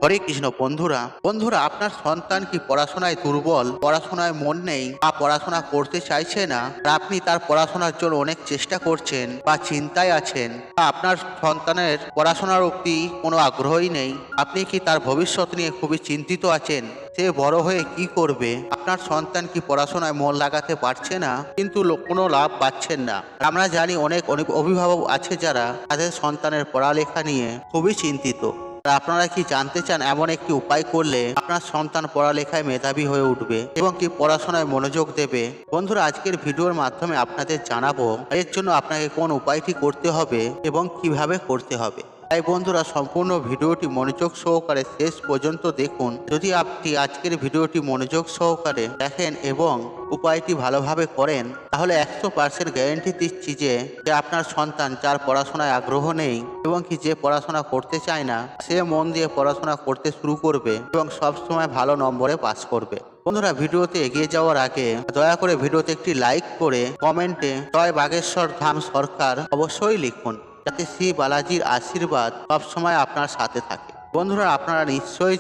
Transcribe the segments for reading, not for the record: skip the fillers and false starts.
হরে কৃষ্ণ। বন্ধুরা বন্ধুরা আপনার সন্তান কি পড়াশোনায় দুর্বল, পড়াশোনায় মন নেই বা পড়াশোনা করতে চাইছে না, আর আপনি তার পড়াশোনার জন্য অনেক চেষ্টা করছেন বা চিন্তায় আছেন, বা আপনার সন্তানের পড়াশোনার প্রতি কোনো আগ্রহই নেই, আপনি কি তার ভবিষ্যৎ নিয়ে খুবই চিন্তিত আছেন, সে বড় হয়ে কি করবে, আপনার সন্তান কি পড়াশোনায় মন লাগাতে পারছে না কিন্তু কোনো লাভ পাচ্ছেন না। আমরা জানি অনেক অনেক অভিভাবক আছে যারা তাদের সন্তানের পড়ালেখা নিয়ে খুবই চিন্তিত। আর আপনারা কি জানতে চান এমন একটি উপায় করলে আপনার সন্তান পড়ালেখায় মেধাবী হয়ে উঠবে এবং কি পড়াশোনায় মনোযোগ দেবে? বন্ধুরা আজকের ভিডিওর মাধ্যমে আপনাদের জানাবো এর জন্য আপনাকে কোন উপায়টি করতে হবে এবং কিভাবে করতে হবে। তাই বন্ধুরা সম্পূর্ণ ভিডিওটি মনোযোগ সহকারে শেষ পর্যন্ত দেখুন। যদি আপনি আজকের ভিডিওটি মনোযোগ সহকারে দেখেন এবং উপায়টি ভালোভাবে করেন, তাহলে 100% গ্যারেন্টি দিচ্ছি যে আপনার সন্তান যার পড়াশোনায় আগ্রহ নেই এবং কি যে পড়াশোনা করতে চায় না, সে মন দিয়ে পড়াশোনা করতে শুরু করবে এবং সবসময় ভালো নম্বরে পাস করবে। বন্ধুরা ভিডিওতে এগিয়ে যাওয়ার আগে দয়া করে ভিডিওতে একটি লাইক করে কমেন্টে জয় বাগেশ্বর ধাম সরকার অবশ্যই লিখুন, যাতে শ্রী বালাজির আশীর্বাদ সবসময় আপনার সাথে থাকে। বন্ধুরা আপনারা নিশ্চয়ই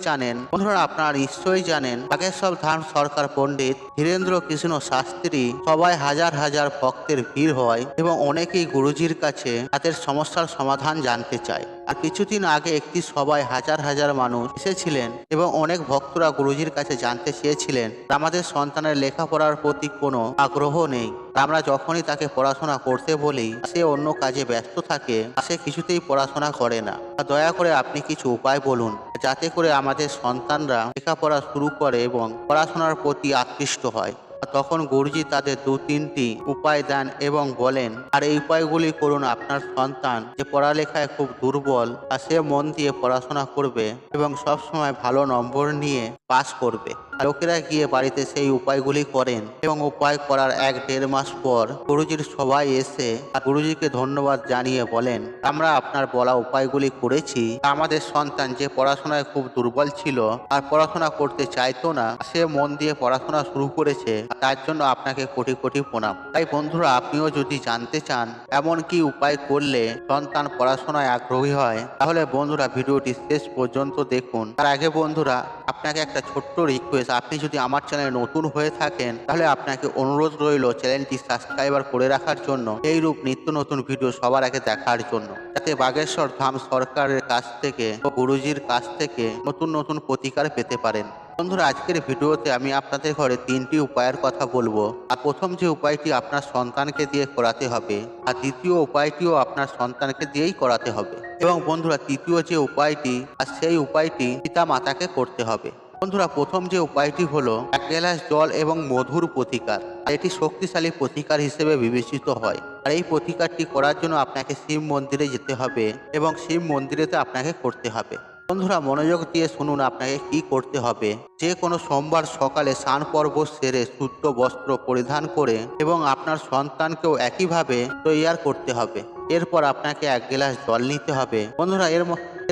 জানেন বাগেশ্বর ধাম সরকার পণ্ডিত ধীরেন্দ্র কৃষ্ণ শাস্ত্রী সবাই হাজার হাজার ভক্তের ভিড় হয় এবং অনেকেই গুরুজির কাছে তাদের সমস্যার সমাধান জানতে চায়। আর কিছুদিন আগে একটি সভায় হাজার হাজার মানুষ এসেছিলেন এবং অনেক ভক্তরা গুরুজির কাছে জানতে চেয়েছিলেন আমাদের সন্তানের লেখাপড়ার প্রতি কোনো আগ্রহ নেই। আমরা যখনই তাকে পড়াশোনা করতে বলি সে অন্য কাজে ব্যস্ত থাকে, সে কিছুতেই পড়াশোনা করে না। দয়া করে আপনি কিছু উপায় বলুন যাতে করে আমাদের সন্তানরা লেখাপড়া শুরু করে এবং পড়াশোনার প্রতি আকৃষ্ট হয়। তখন গুরুজি তাদের 2-3টি উপায় দেন এবং বলেন, আর এই উপায়গুলি করুন আপনার সন্তান যে পড়ালেখায় খুব দুর্বল আর সে মন দিয়ে পড়াশোনা করবে এবং সবসময় ভালো নম্বর নিয়ে পাস করবে। লোকেরা গিয়ে বাড়িতে সেই উপায়গুলি করেন এবং উপায় করার 1-1.5 মাস পর গুরুজির সবাই এসে গুরুজিকে ধন্যবাদ জানিয়ে বলেন, আমরা আপনার বলা উপায়গুলি করেছি, আমাদের সন্তান যে পড়াশোনায় খুব দুর্বল ছিল আর পড়াশোনা করতে চাইতো না, সে মন দিয়ে পড়াশোনা শুরু করেছে, তার জন্য আপনাকে কোটি কোটি প্রণাম। তাই বন্ধুরা আপনিও যদি জানতে চান এমন কি উপায় করলে সন্তান পড়াশোনায় আগ্রহী হয়, তাহলে বন্ধুরা ভিডিওটি শেষ পর্যন্ত দেখুন। তার আগে বন্ধুরা আপনাকে একটা ছোট্ট রিকোয়েস্ট, আপনি যদি আমার চ্যানেলে নতুন হয়ে থাকেন তাহলে আপনাকে অনুরোধ রইল চ্যানেলটি সাবস্ক্রাইবার করে রাখার জন্য, এইরূপ নিত্য নতুন ভিডিও সবার আগে দেখার জন্য, যাতে বাগেশ্বর ধাম সরকারের কাছ থেকে ও গুরুজির কাছ থেকে নতুন নতুন প্রতিকার পেতে পারেন। বন্ধুরা আজকের ভিডিওতে আমি আপনাদের ঘরে 3টি উপায়ের কথা বলবো। আর প্রথম যে উপায়টি আপনার সন্তানকে দিয়ে করাতে হবে, আর দ্বিতীয় উপায়টিও আপনার সন্তানকে দিয়েই করাতে হবে, এবং বন্ধুরা তৃতীয় যে উপায়টি আর সেই উপায়টি পিতা মাতাকে করতে হবে। বন্ধুরা প্রথম যে উপায়টি হলো 1 গ্লাস জল এবং মধুর প্রতিকার। আর এটি শক্তিশালী প্রতিকার হিসেবে বিবেচিত হয়। আর এই প্রতিকারটি করার জন্য আপনাকে শিব মন্দিরে যেতে হবে এবং শিব মন্দিরেতে আপনাকে করতে হবে। বন্ধুরা মনোযোগ দিয়ে শুনুন আপনাকে কি করতে হবে। যে কোনো সোমবার সকালে স্নান পর্ব সেরে শুদ্ধ বস্ত্র পরিধান করে এবং আপনার সন্তানকেও একইভাবে তৈয়ার করতে হবে। এরপর আপনাকে 1 গ্লাস জল নিতে হবে। বন্ধুরা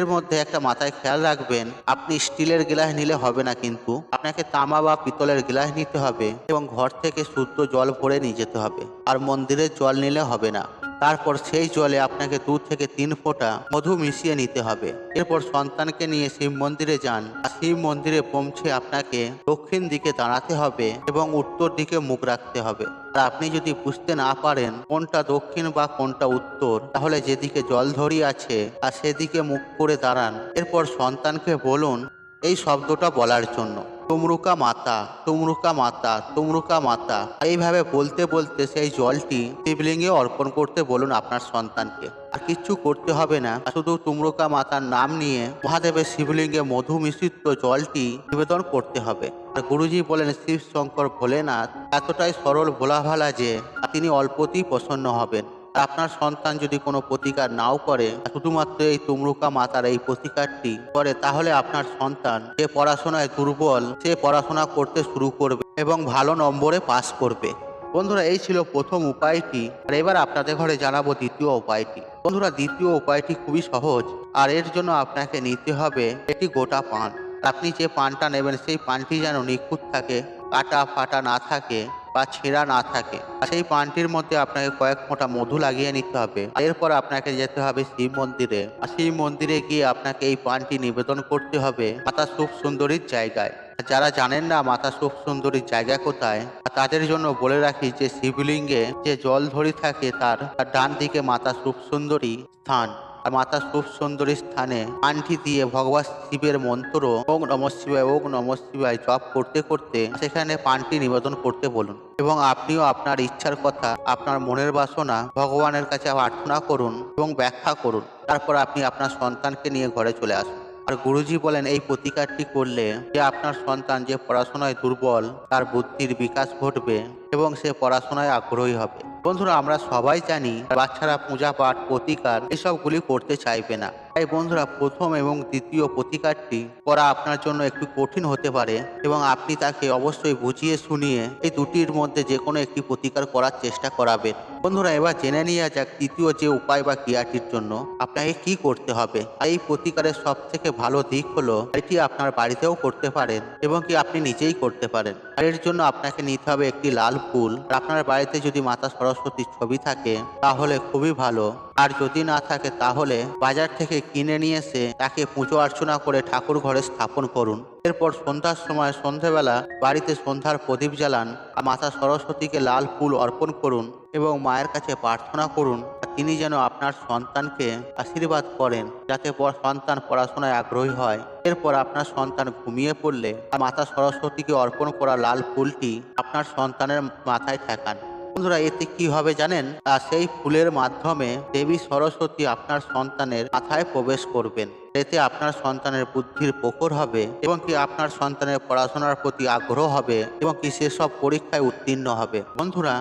এর মধ্যে একটা মাথায় খেয়াল রাখবেন, আপনি স্টিলের গ্লাস নিলে হবে না, কিন্তু আপনাকে তামা বা পিতলের গ্লাস নিতে হবে এবং ঘর থেকে শুদ্ধ জল ভরে নিয়ে যেতে হবে। আর মন্দিরের জল নিলে হবে না। তারপর সেই জলে আপনাকে 2 থেকে 3 ফোঁটা মধু মিশিয়ে নিতে হবে। এরপর সন্তানকে নিয়ে শিব মন্দিরে যান। আর শিব মন্দিরে পৌঁছে আপনাকে দক্ষিণ দিকে দাঁড়াতে হবে এবং উত্তর দিকে মুখ রাখতে হবে। আর আপনি যদি বুঝতে না পারেন কোনটা দক্ষিণ বা কোনটা উত্তর, তাহলে যেদিকে জলধরি আছে আর সেদিকে মুখ করে দাঁড়ান। এরপর সন্তানকে বলুন এই শব্দটা বলার জন্য, তুমরুকা মাতা, তুমরুকা মাতা, তুমরুকা মাতা। এইভাবে বলতে বলতে সেই জলটি শিবলিঙ্গে অর্পণ করতে বলুন আপনার সন্তানকে। আর কিচ্ছু করতে হবে না, শুধু তুমরুকা মাতার নাম নিয়ে মহাদেবের শিবলিঙ্গে মধু মিশ্রিত জলটি নিবেদন করতে হবে। আর গুরুজি বলেন শিব শঙ্কর ভোলেনাথ এতটাই সরল ভোলাভালা যে তিনি অল্পতেই প্রসন্ন হবেন। আপনার সন্তান যদি কোনো প্রতিকার নাও করে, শুধুমাত্র এই তুমরুকা মাতার এই প্রতিকারটি করে, তাহলে আপনার সন্তান যে পড়াশোনায় দুর্বল সে পড়াশোনা করতে শুরু করবে এবং ভালো নম্বরে পাস করবে। বন্ধুরা এই ছিল প্রথম উপায়টি। আর এবার আপনাদের ঘরে জানাবো দ্বিতীয় উপায়টি। বন্ধুরা দ্বিতীয় উপায়টি খুবই সহজ। আর এর জন্য আপনাকে নিতে হবে একটি গোটা পান। আপনি যে পানটা নেবেন সেই পানটি যেন নিখুঁত থাকে, কাটা ফাটা না থাকে বা ছেঁড়া না থাকে। আর সেই পানটির মধ্যে আপনাকে কয়েক ফোঁটা মধু লাগিয়ে নিতে হবে। এরপর আপনাকে যেতে হবে শিব মন্দিরে। আর শিব মন্দিরে গিয়ে আপনাকে এই পানটি নিবেদন করতে হবে মাতা সুখ সুন্দরীর জায়গায়। যারা জানেন না মাতা সুখ সুন্দরীর জায়গা কোথায়, তাদের জন্য বলে রাখি যে শিবলিঙ্গে যে জল ধরি থাকে তার ডান দিকে মাতা সুখ সুন্দরী স্থান। আর মাতা সুখ সুন্দরীর স্থানে পানটি দিয়ে ভগবান শিবের মন্ত্র ওং নমঃ শিবায় ওং নমঃ শিবায় জপ করতে করতে সেখানে পানটি নিবেদন করতে বলুন। এবং আপনিও আপনার ইচ্ছার কথা, আপনার মনের বাসনা ভগবানের কাছে প্রার্থনা করুন এবং ব্যাখ্যা করুন। তারপর আপনি আপনার সন্তানকে নিয়ে ঘরে চলে আসুন। আর গুরুজি বলেন এই প্রতিকারটি করলে যে আপনার সন্তান যে পড়াশোনায় দুর্বল তার বুদ্ধির বিকাশ ঘটবে এবং সে পড়াশোনায় আগ্রহী হবে। বন্ধুরা, আমরা সবাই জানি বাচ্চারা পূজা পাঠ প্রতিকার এসবগুলি করতে চাইবে না। তাই বন্ধুরা, প্রথম এবং দ্বিতীয় প্রতিকারটি করা আপনার জন্য একটু কঠিন হতে পারে এবং আপনি তাকে অবশ্যই বুঝিয়ে শুনিয়ে এই দুটির মধ্যে যে কোনো একটি প্রতিকার করার চেষ্টা করাবেন। বন্ধুরা, এবার জেনে নেওয়া যাক তৃতীয় যে উপায় বা ক্রিয়াটির জন্য আপনাকে কি করতে হবে। এই প্রতিকারের সব থেকে ভালো দিক হলো এটি আপনার বাড়িতেও করতে পারেন এবং কি আপনি নিজেই করতে পারেন। আর এর জন্য আপনাকে নিতে হবে একটি লাল ফুল। আপনার বাড়িতে যদি মাতা সরস্বতীর ছবি থাকে তাহলে খুবই ভালো, আর যদি না থাকে তাহলে বাজার থেকে কিনে নিয়ে এসে তাকে পুজো অর্চনা করে ঠাকুর ঘরে স্থাপন করুন। এরপর সন্ধ্যার সময় সন্ধ্যাবেলা বাড়িতে সন্ধ্যার প্রদীপ জ্বালান আর মাতা সরস্বতীকে লাল ফুল অর্পণ করুন এবং মায়ের কাছে প্রার্থনা করুন তিনি যেন আপনার সন্তানকে আশীর্বাদ করেন যাতে সন্তান পড়াশোনায় আগ্রহী হয়। এরপর আপনার সন্তান ঘুমিয়ে পড়লে মাতা সরস্বতীকে অর্পণ করা লাল ফুলটি আপনার সন্তানের মাথায় ঠেকান। বন্ধুরা, এতে কি হবে জানেন? সেই ফুলের মাধ্যমে দেবী সরস্বতী আপনার সন্তানের মাথায় প্রবেশ করবেন। এতে আপনার সন্তানের বুদ্ধির প্রখর হবে এবং কি আপনার সন্তানের পড়াশোনার প্রতি আগ্রহ হবে এবং কি সেসব পরীক্ষায় উত্তীর্ণ হবে। বন্ধুরা,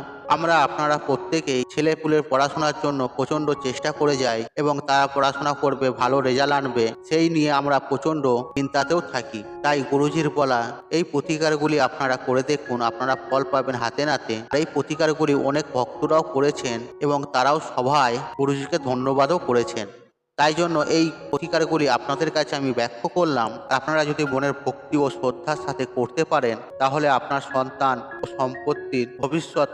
আপনারা প্রত্যেকেই ছেলেপুলের পড়াশোনার জন্য প্রচন্ড চেষ্টা করে যাই এবং তারা পড়াশোনা করবে, ভালো রেজাল্ট আনবে, সেই নিয়ে আমরা প্রচন্ড চিন্তাতেও থাকি। তাই গুরুজির বলা এই প্রতিকারগুলি আপনারা করে দেখুন, আপনারা ফল পাবেন হাতে নাতে। এই প্রতিকারগুলি অনেক ভক্তরাও করেছেন এবং তারাও সবাই গুরুজিকে ধন্যবাদও করেছেন। তাই জন্য এই প্রতিকারগুলি আপনাদের কাছে আমি ব্যাখ্যা করলাম। আপনারা যদি মনের ভক্তি ও শ্রদ্ধার সাথে করতে পারেন তাহলে আপনার সন্তান ও সম্পত্তির ভবিষ্যৎ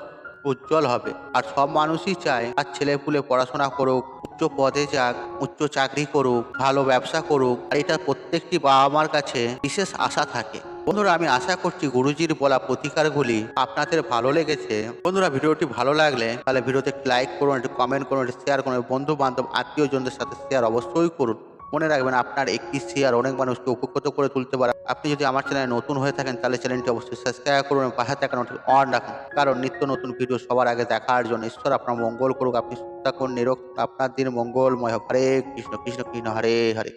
উজ্জ্বল হবে। আর সব মানুষই চায় আর ছেলেপুলে পড়াশোনা করুক, উচ্চ পদে যাক, উচ্চ চাকরি করুক, ভালো ব্যবসা করুক। আর এটা প্রত্যেকটি বাবা মার কাছে বিশেষ আশা থাকে। বন্ধুরা, আমি আশা করছি গুরুজির বলা প্রতিকারগুলি আপনাদের ভালো লেগেছে। বন্ধুরা, ভিডিওটি ভালো লাগলে তাহলে ভিডিওতে একটি লাইক করুন, একটি কমেন্ট করুন, একটি শেয়ার করুন, বন্ধু বান্ধব আত্মীয়জনদের সাথে শেয়ার অবশ্যই করুন। মনে রাখবেন আপনার একটি শেয়ার অনেক মানুষকে উপকৃত করে তুলতে পারে। আপনি যদি আমার চ্যানেলে নতুন হয়ে থাকেন তাহলে চ্যানেলটি অবশ্যই সাবস্ক্রাইব করুন এবং পাশে থাকা নোটিফিকেশন অন রাখুন, কারণ নিত্য নতুন ভিডিও সবার আগে দেখার জন্য। ঈশ্বর আপনার মঙ্গল করুক, আপনি সুস্থ থাকুন, নিরোগ, আপনার দিন মঙ্গলময় হোক। হরে কৃষ্ণ কৃষ্ণ কৃষ্ণ হরে হরে।